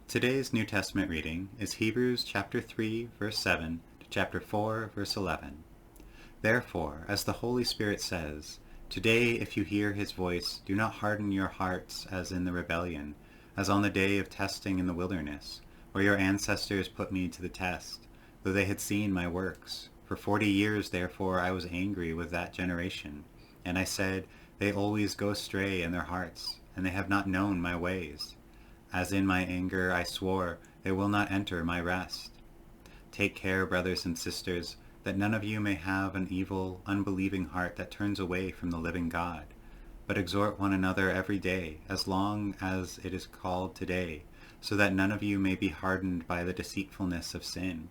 Today's New Testament reading is Hebrews chapter 3, verse 7 to chapter 4, verse 11. Therefore, as the Holy Spirit says, "Today if you hear his voice, do not harden your hearts as in the rebellion, as on the day of testing in the wilderness, where your ancestors put me to the test, though they had seen my works. For 40 years therefore I was angry with that generation, and I said, they always go astray in their hearts, and they have not known my ways. As in my anger I swore, they will not enter my rest. Take care, brothers and sisters, that none of you may have an evil, unbelieving heart that turns away from the living God, but exhort one another every day, as long as it is called today, so that none of you may be hardened by the deceitfulness of sin.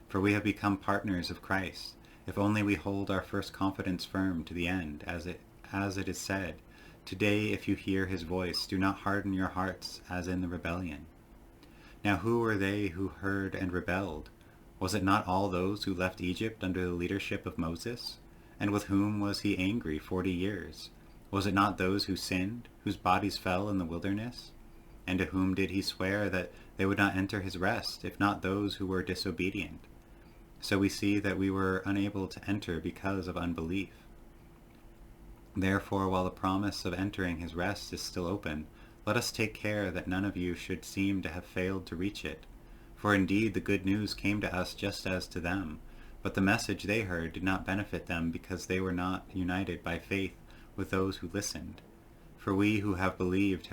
For we have become partners of Christ, if only we hold our first confidence firm to the end, as it is said, "Today if you hear his voice, do not harden your hearts as in the rebellion." Now who were they who heard and rebelled? Was it not all those who left Egypt under the leadership of Moses? And with whom was he angry 40 years? Was it not those who sinned, whose bodies fell in the wilderness? And to whom did he swear that they would not enter his rest, if not those who were disobedient? So we see that we were unable to enter because of unbelief. Therefore, while the promise of entering his rest is still open, let us take care that none of you should seem to have failed to reach it. For indeed the good news came to us just as to them, but the message they heard did not benefit them because they were not united by faith with those who listened. For we who have believed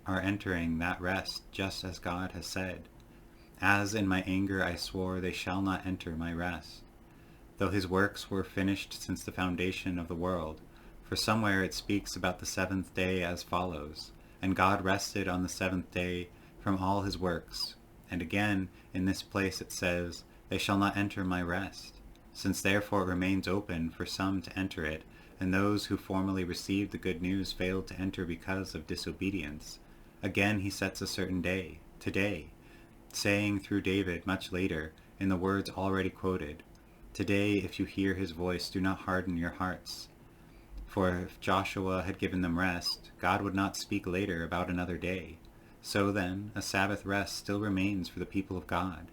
are entering that rest, just as God has said, "As in my anger I swore, they shall not enter my rest." Though his works were finished since the foundation of the world, for somewhere it speaks about the seventh day as follows, "And God rested on the seventh day from all his works." And again, in this place it says, "They shall not enter my rest." Since therefore it remains open for some to enter it, and those who formerly received the good news failed to enter because of disobedience, again he sets a certain day, today, saying through David much later, in the words already quoted, "Today if you hear his voice, do not harden your hearts." For if Joshua had given them rest, God would not speak later about another day. So then, a Sabbath rest still remains for the people of God.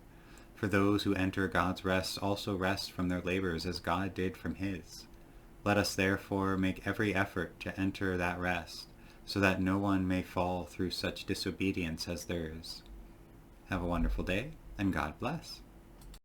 For those who enter God's rest also rest from their labors as God did from his. Let us therefore make every effort to enter that rest, so that no one may fall through such disobedience as theirs. Have a wonderful day, and God bless.